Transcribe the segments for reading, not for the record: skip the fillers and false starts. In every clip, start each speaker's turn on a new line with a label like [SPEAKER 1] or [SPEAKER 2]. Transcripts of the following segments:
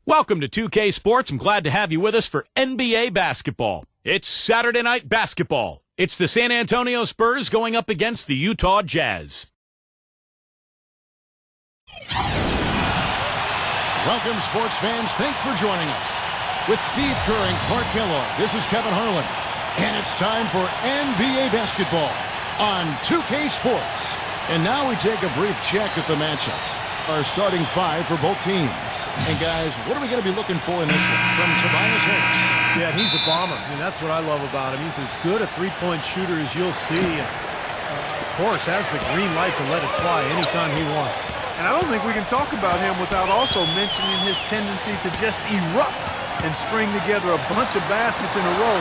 [SPEAKER 1] Welcome to 2K Sports. I'm glad to have you with us for NBA basketball. It's Saturday night basketball. It's the San Antonio Spurs going up against the Utah Jazz.
[SPEAKER 2] Welcome, sports fans. Thanks for joining us. With Steve Kerr and Clark Kellogg, this is Kevin Harlan. And it's time for NBA basketball on 2K Sports. And now we take a brief check at the matchups. Our starting five for both teams. And guys, what are we going to be looking for in this one from Tobias Harris?
[SPEAKER 3] Yeah, he's a bomber. I mean, that's what I love about him. He's as good a three-point shooter as you'll see. Of course, has the green light to let it fly anytime he wants.
[SPEAKER 4] And I don't think we can talk about him without also mentioning his tendency to just erupt and string together a bunch of baskets in a row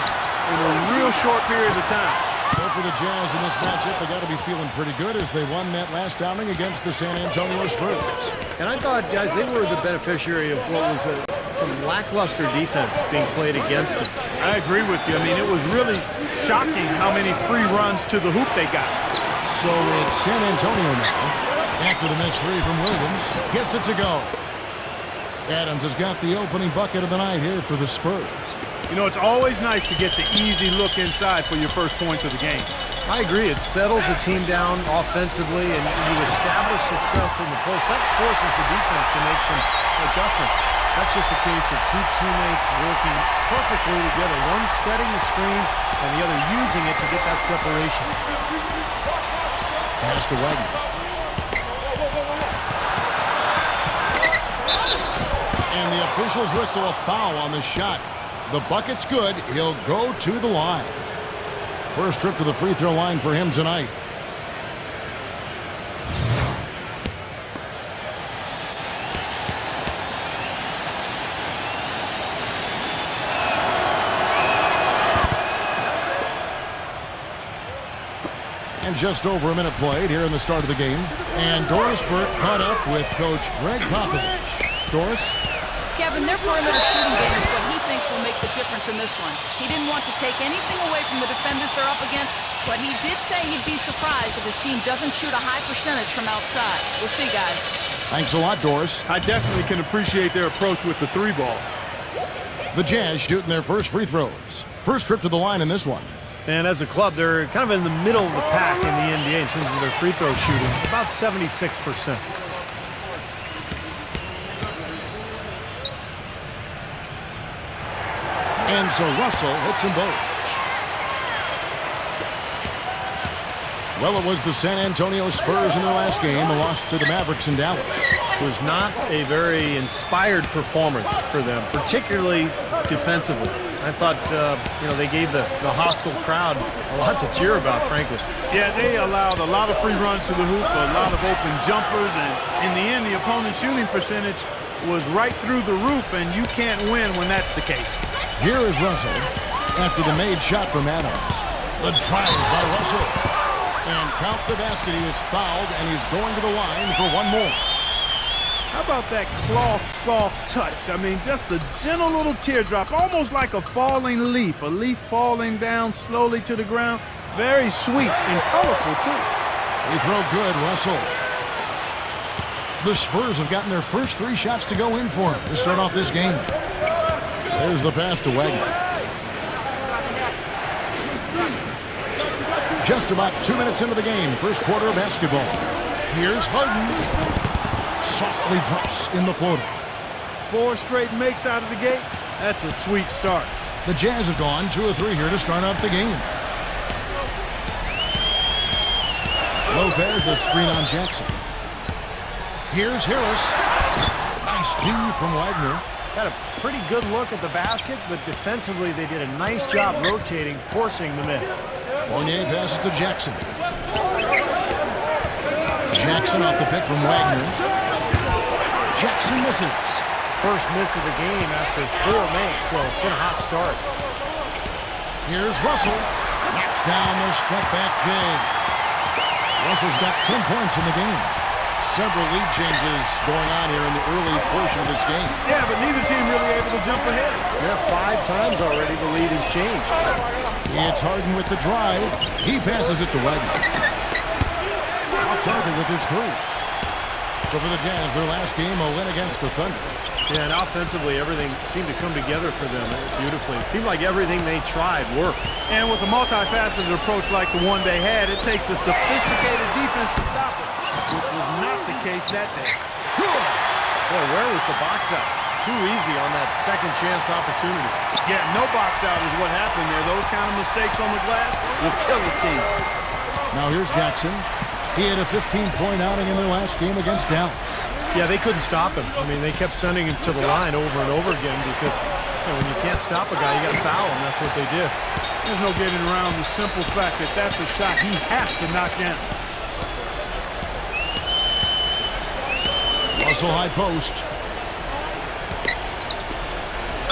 [SPEAKER 4] in a real short period of time.
[SPEAKER 2] So for the Jazz in this matchup, they got to be feeling pretty good as they won that last outing against the San Antonio Spurs.
[SPEAKER 3] And I thought, guys, they were the beneficiary of what was some lackluster defense being played against them.
[SPEAKER 4] I agree with you. I mean, it was really shocking how many free runs to the hoop they got.
[SPEAKER 2] So it's San Antonio now. After the missed three from Williams, gets it to go. Adams has got the opening bucket of the night here for the Spurs.
[SPEAKER 4] You know, it's always nice to get the easy look inside for your first points of the game.
[SPEAKER 3] I agree. It settles the team down offensively, and you establish success in the post. That forces the defense to make some adjustments. That's just a case of two teammates working perfectly together, one setting the screen and the other using it to get that separation.
[SPEAKER 2] Pass to Wagner. And the officials whistle a foul on the shot. The bucket's good. He'll go to the line. First trip to the free throw line for him tonight. And just over a minute played here in the start of the game. And Doris Burke caught up with Coach Greg Popovich. Doris?
[SPEAKER 5] Kevin, their perimeter shooting game is what he thinks will make the difference in this one. He didn't want to take anything away from the defenders they're up against, but he did say he'd be surprised if his team doesn't shoot a high percentage from outside. We'll see, guys.
[SPEAKER 2] Thanks a lot, Doris.
[SPEAKER 4] I definitely can appreciate their approach with the three ball.
[SPEAKER 2] The Jazz shooting their first free throws. First trip to the line in this one.
[SPEAKER 3] And as a club, they're kind of in the middle of the pack in the NBA in terms of their free throw shooting, about 76%.
[SPEAKER 2] And so Russell hits them both. Well, it was the San Antonio Spurs in their last game, a loss to the Mavericks in Dallas.
[SPEAKER 3] It was not a very inspired performance for them, particularly defensively. I thought, they gave the hostile crowd a lot to cheer about, frankly.
[SPEAKER 4] Yeah, they allowed a lot of free runs to the hoop, a lot of open jumpers, and in the end, the opponent's shooting percentage was right through the roof, and you can't win when that's the case.
[SPEAKER 2] Here is Russell after the made shot from Adams. The drive by Russell. And count the basket. He was fouled, and he's going to the line for one more.
[SPEAKER 4] How about that cloth soft touch? I mean, just a gentle little teardrop, almost like a falling leaf. A leaf falling down slowly to the ground. Very sweet and colorful, too.
[SPEAKER 2] Free throw good, Russell. The Spurs have gotten their first three shots to go in for him to start off this game. There's the pass to Wagner. Just about 2 minutes into the game, first quarter of basketball. Here's Harden. Softly drops in the floater.
[SPEAKER 4] 4 straight makes out of the gate. That's a sweet start.
[SPEAKER 2] The Jazz have gone 2 of 3 here to start out the game. Lopez, a screen on Jackson. Here's Harris. Nice D from Wagner.
[SPEAKER 3] Had a pretty good look at the basket, but defensively they did a nice job rotating, forcing the miss.
[SPEAKER 2] Fournier passes to Jackson. Jackson off the pick from Wagner. Jackson misses.
[SPEAKER 3] First miss of the game after 4 makes, so it's been a hot start.
[SPEAKER 2] Here's Russell. Knocks down the step back J. Russell's got 10 points in the game. Several lead changes going on here in the early portion of this game.
[SPEAKER 4] Yeah, but neither team really able to jump ahead.
[SPEAKER 3] Yeah, 5 times already the lead has changed.
[SPEAKER 2] It's Harden with the drive. He passes it to Wagner. Off target with his 3. So for the Jazz, their last game, a win against the Thunder.
[SPEAKER 3] Yeah, and offensively, everything seemed to come together for them beautifully. It seemed like everything they tried worked.
[SPEAKER 4] And with a multifaceted approach like the one they had, it takes a sophisticated defense to stop it, which was not the case that day.
[SPEAKER 3] Boy, where was the box out? Too easy on that second chance opportunity.
[SPEAKER 4] Yeah, no box out is what happened there. Those kind of mistakes on the glass will kill a team.
[SPEAKER 2] Now here's Jackson. He had a 15-point outing in their last game against Dallas.
[SPEAKER 3] Yeah, they couldn't stop him. I mean, they kept sending him to the line over and over again because, when you can't stop a guy, you got to foul him. That's what they did.
[SPEAKER 4] There's no getting around the simple fact that that's a shot he has to knock down.
[SPEAKER 2] Russell high post.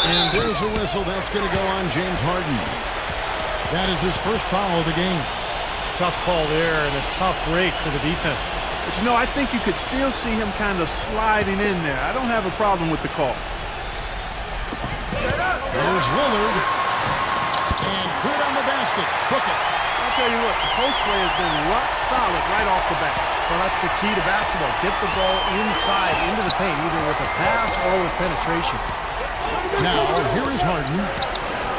[SPEAKER 2] And there's a whistle. That's going to go on James Harden. That is his first foul of the game.
[SPEAKER 3] Tough call there and a tough break for the defense.
[SPEAKER 4] But, I think you could still see him kind of sliding in there. I don't have a problem with the call.
[SPEAKER 2] There's Lillard. And good on the basket. Book it.
[SPEAKER 4] I'll tell you what, the post play has been rock solid right off the bat.
[SPEAKER 3] Well, that's the key to basketball. Get the ball inside into the paint, either with a pass or with penetration.
[SPEAKER 2] Now, here is Harden.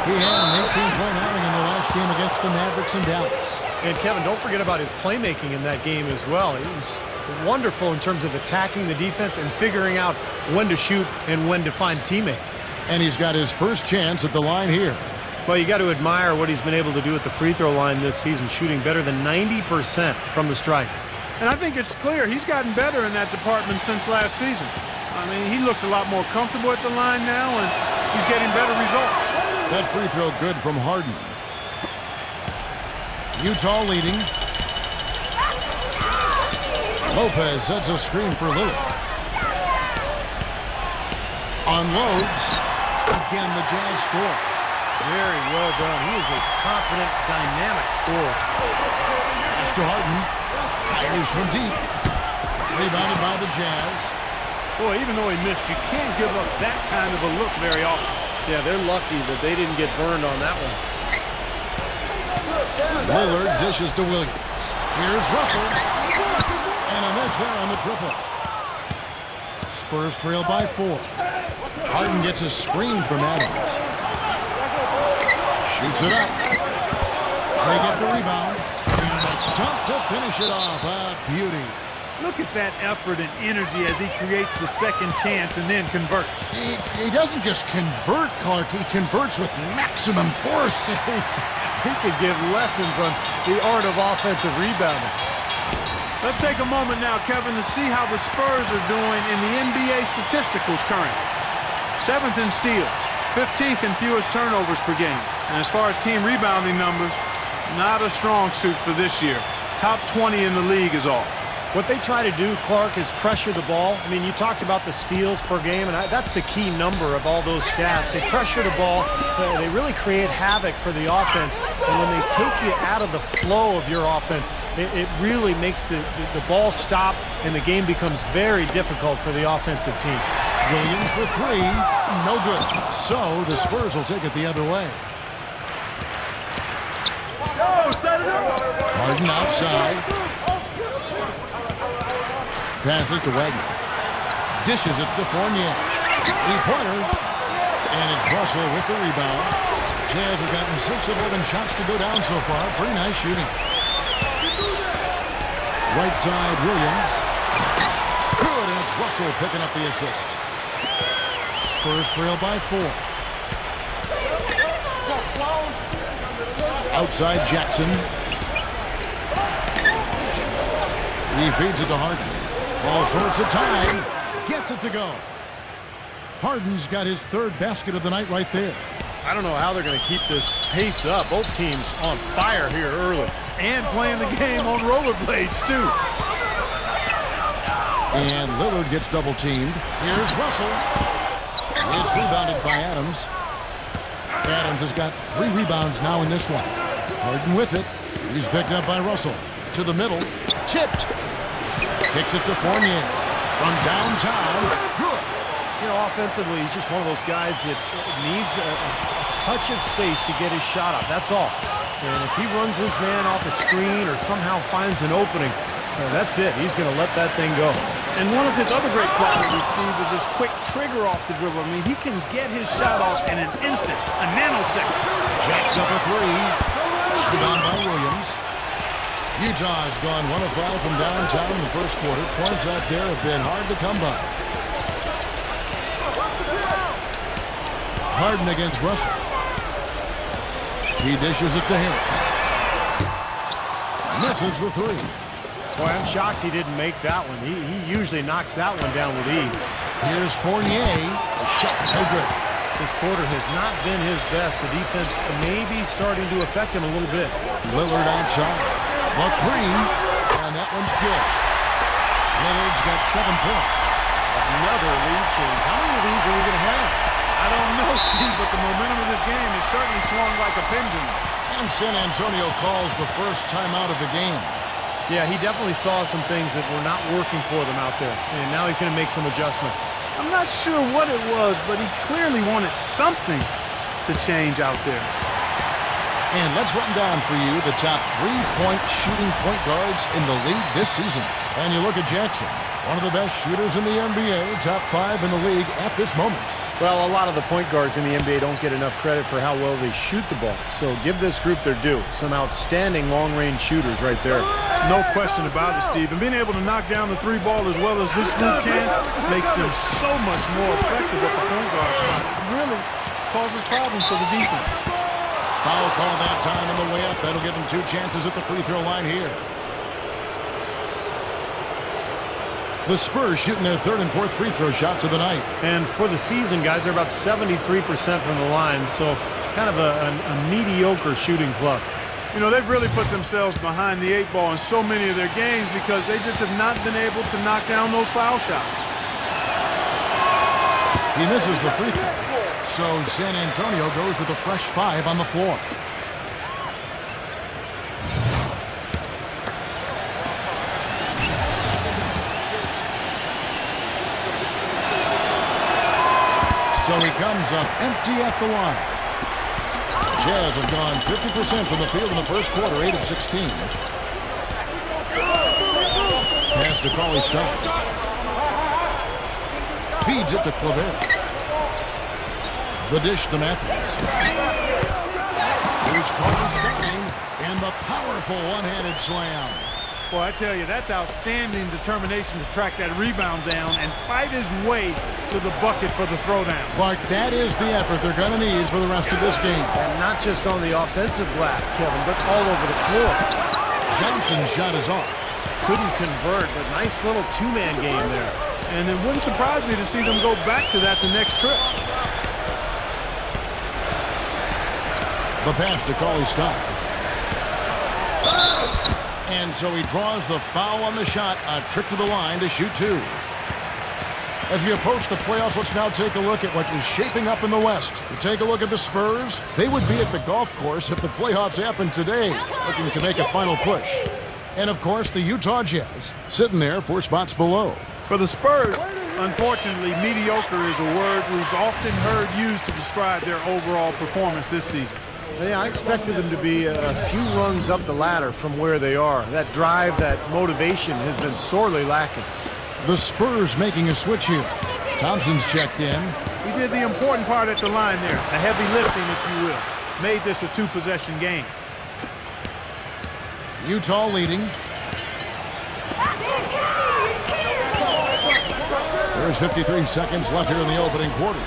[SPEAKER 2] He had an 18-point outing in the last game against the Mavericks in Dallas.
[SPEAKER 3] And, Kevin, don't forget about his playmaking in that game as well. He was wonderful in terms of attacking the defense and figuring out when to shoot and when to find teammates.
[SPEAKER 2] And he's got his first chance at the line here.
[SPEAKER 3] Well, you got to admire what he's been able to do at the free throw line this season, shooting better than 90% from the stripe.
[SPEAKER 4] And I think it's clear he's gotten better in that department since last season. I mean, he looks a lot more comfortable at the line now, and he's getting better results.
[SPEAKER 2] That free throw good from Harden. Utah leading. Lopez sets a screen for Lillard. Unloads. Again, the Jazz score.
[SPEAKER 3] Very well done. He is a confident, dynamic scorer.
[SPEAKER 2] Pass to Harden. Fires from deep. Rebounded by the Jazz.
[SPEAKER 4] Boy, even though he missed, you can't give up that kind of a look very often.
[SPEAKER 3] Yeah, they're lucky that they didn't get burned on that one.
[SPEAKER 2] Lillard dishes to Williams. Here's Russell. And a miss there on the triple. Spurs trail by 4. Harden gets a screen from Adams. Shoots it up. They get the rebound. And the dunk to finish it off. A beauty.
[SPEAKER 4] Look at that effort and energy as he creates the second chance and then converts.
[SPEAKER 2] He doesn't just convert, Clark. He converts with maximum force.
[SPEAKER 3] He could give lessons on the art of offensive rebounding.
[SPEAKER 4] Let's take a moment now, Kevin, to see how the Spurs are doing in the NBA statisticals currently. 7th in steals, 15th in fewest turnovers per game. And as far as team rebounding numbers, not a strong suit for this year. Top 20 in the league is all.
[SPEAKER 3] What they try to do, Clark, is pressure the ball. I mean, you talked about the steals per game, and that's the key number of all those stats. They pressure the ball. They really create havoc for the offense. And when they take you out of the flow of your offense, it really makes the ball stop, and the game becomes very difficult for the offensive team.
[SPEAKER 2] Williams for 3. No good. So the Spurs will take it the other way. Harden outside. Passes to Wagner. Dishes it to Fournier. Three-pointer. And it's Russell with the rebound. Jazz have gotten 6 of 11 shots to go down so far. Pretty nice shooting. Right side, Williams. Good, and it's Russell picking up the assist. Spurs trail by 4. Outside Jackson. He feeds it to Harden. All sorts of time. Gets it to go. Harden's got his 3rd basket of the night right there.
[SPEAKER 3] I don't know how they're going to keep this pace up. Both teams on fire here early.
[SPEAKER 4] And playing the game on rollerblades, too.
[SPEAKER 2] And Lillard gets double-teamed. Here's Russell. It's rebounded by Adams. Adams has got 3 rebounds now in this one. Harden with it. He's picked up by Russell. To the middle. Tipped. Kicks it to Fournier. From downtown. Good.
[SPEAKER 3] You know, offensively, he's just one of those guys that needs a touch of space to get his shot up. That's all. And if he runs his man off a screen or somehow finds an opening, that's it. He's going to let that thing go.
[SPEAKER 4] And one of his other great qualities, Steve, is his quick trigger off the dribble. I mean, he can get his shot off in an instant, a nanosecond.
[SPEAKER 2] Jacks up a three. Rebound by Williams. Utah's gone 1 of 5 from downtown in the first quarter. Points out there have been hard to come by. Harden against Russell. He dishes it to Harris. Misses the three.
[SPEAKER 3] Boy, I'm shocked he didn't make that one. He usually knocks that one down with ease.
[SPEAKER 2] Here's Fournier. The shot no good.
[SPEAKER 3] This quarter has not been his best. The defense may be starting to affect him a little bit.
[SPEAKER 2] Lillard outside. The three. And that one's good. Lillard's got 7 points.
[SPEAKER 3] Another lead change. How many of these are we going to have?
[SPEAKER 4] I don't know, Steve, but the momentum of this game has certainly swung like a pendulum.
[SPEAKER 2] And San Antonio calls the first timeout of the game.
[SPEAKER 3] Yeah, he definitely saw some things that were not working for them out there. And now he's going to make some adjustments.
[SPEAKER 4] I'm not sure what it was, but he clearly wanted something to change out there.
[SPEAKER 2] And let's run down for you the top 3-point shooting point guards in the league this season. And you look at Jackson, one of the best shooters in the NBA, top 5 in the league at this moment.
[SPEAKER 3] Well, a lot of the point guards in the NBA don't get enough credit for how well they shoot the ball. So give this group their due. Some outstanding long-range shooters right there.
[SPEAKER 4] No question about it, Steve. And being able to knock down the 3 ball as well as this group can makes them so much more effective at the point guard spot. It really causes problems for the defense.
[SPEAKER 2] Foul call that time on the way up. That'll give them 2 chances at the free throw line here. The Spurs shooting their 3rd and 4th free throw shots of the night.
[SPEAKER 3] And for the season, guys, they're about 73% from the line. So kind of a mediocre shooting club.
[SPEAKER 4] You know, they've really put themselves behind the 8 ball in so many of their games because they just have not been able to knock down those foul shots.
[SPEAKER 2] He misses the free throw. So San Antonio goes with a fresh 5 on the floor. So he comes up empty at the line. Jazz have gone 50% from the field in the first quarter, 8 of 16. Pass to Cauley Stein. Feeds it to Clavert. The dish to Matthews. Here's Cauley Stein and the powerful one-handed slam.
[SPEAKER 4] Boy, I tell you, that's outstanding determination to track that rebound down and fight his way to the bucket for the throwdown.
[SPEAKER 2] Clark, that is the effort they're going to need for the rest of this game.
[SPEAKER 3] And not just on the offensive glass, Kevin, but all over the floor.
[SPEAKER 2] Johnson's shot is off.
[SPEAKER 3] Couldn't convert, but nice little 2-man game there.
[SPEAKER 4] And it wouldn't surprise me to see them go back to that the next trip.
[SPEAKER 2] The pass to Cauley Stein. And so he draws the foul on the shot. A trip to the line to shoot 2. As we approach the playoffs, let's now take a look at what is shaping up in the West. To take a look at the Spurs, they would be at the golf course if the playoffs happened today, looking to make a final push. And, of course, the Utah Jazz, sitting there 4 spots below.
[SPEAKER 4] For the Spurs, unfortunately, mediocre is a word we've often heard used to describe their overall performance this season.
[SPEAKER 3] Yeah, I expected them to be a few rungs up the ladder from where they are. That drive, that motivation has been sorely lacking.
[SPEAKER 2] The Spurs making a switch here. Thompson's checked in.
[SPEAKER 4] He did the important part at the line there, the heavy lifting, if you will. Made this a 2-possession game.
[SPEAKER 2] Utah leading. There's 53 seconds left here in the opening quarter.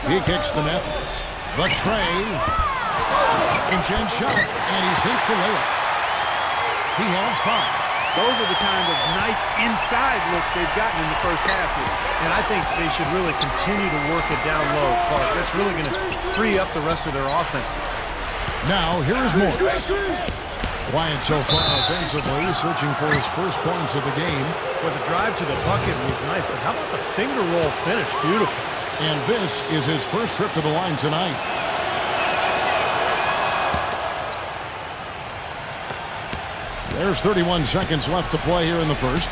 [SPEAKER 2] He kicks to Matthews. The tray. Second chance shot, and he sinks the layup. He has 5.
[SPEAKER 4] Those are the kind of nice inside looks they've gotten in the first half here.
[SPEAKER 3] And I think they should really continue to work it down low, Clark. That's really going to free up the rest of their offense.
[SPEAKER 2] Now, here is Morris. Quiet so far offensively, searching for his first points of the game.
[SPEAKER 3] Well, the drive to the bucket was nice, but how about the finger roll finish? Beautiful.
[SPEAKER 2] And this is his first trip to the line tonight. There's 31 seconds left to play here in the first.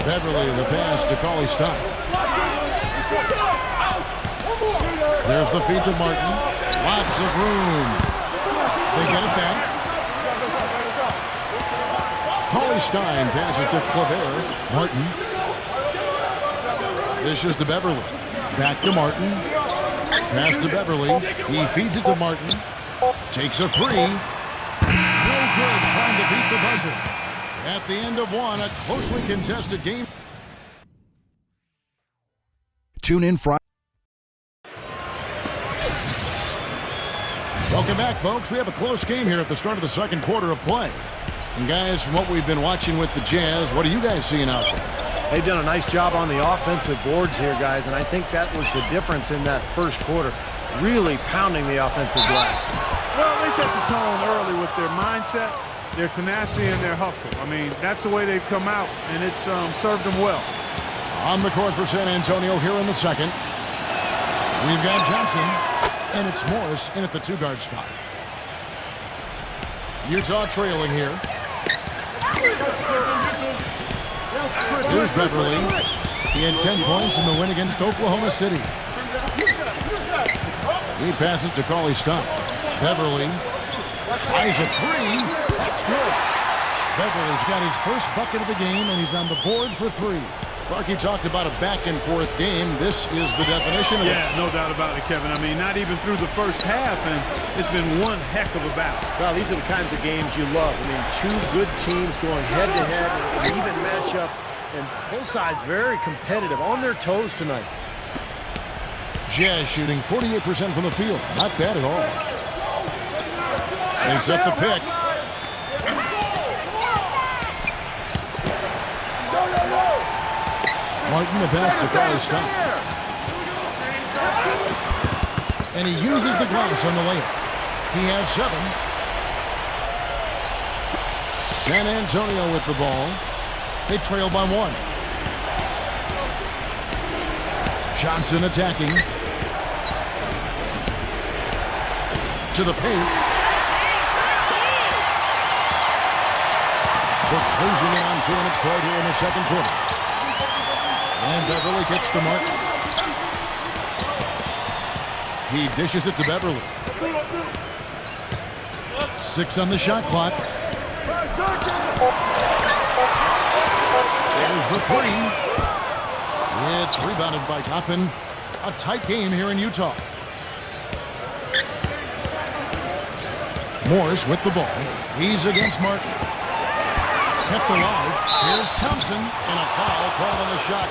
[SPEAKER 2] Beverly, the pass to Cauley Stein. There's the feed to Martin. Lots of room. They get it back. Cauley-Stein passes to Claver. Martin. Dishes to Beverly. Back to Martin. Pass to Beverly. He feeds it to Martin. Takes a three. No good, trying to beat the buzzer. At the end of one, a closely contested game.
[SPEAKER 6] Tune in Friday.
[SPEAKER 2] Welcome back, folks. We have a close game here at the start of the second quarter of play. And guys, from what we've been watching with the Jazz, what are you guys seeing out there?
[SPEAKER 3] They've done a nice job on the offensive boards here, guys, and I think that was the difference in that first quarter. Really pounding the offensive glass.
[SPEAKER 4] Well, they set the tone early with their mindset, their tenacity, and their hustle. I mean, that's the way they've come out, and it's served them well.
[SPEAKER 2] On the court for San Antonio here in the second. We've got Johnson, and it's Morris in at the two-guard spot. Utah trailing here. Here's Beverly. He had 10 points in the win against Oklahoma City. He passes to Cauley-Stein. Beverly tries a three. That's good. Beverly's got his first bucket of the game, and he's on the board for three. Clarky talked about a back-and-forth game. This is the definition of it.
[SPEAKER 4] Yeah, no doubt about it, Kevin. I mean, not even through the first half, and it's been one heck of a battle.
[SPEAKER 3] Well, these are the kinds of games you love. I mean, two good teams going head-to-head, an even matchup, and both sides very competitive, on their toes tonight.
[SPEAKER 2] Jazz shooting 48% from the field. Not bad at all. They set the pick. Martin, the pass to Cauley-Stein. And he uses the glass on the layup. He has 7. San Antonio with the ball. They trail by 1. Johnson attacking. To the paint. They're closing in on 2 minutes played here in the second quarter. And Beverly kicks to Martin. He dishes it to Beverly. 6 on the shot clock. There's the 3. It's rebounded by Toppin. A tight game here in Utah. Morris with the ball. He's against Martin. Kept alive. Here's Thompson, and a foul called on the shot.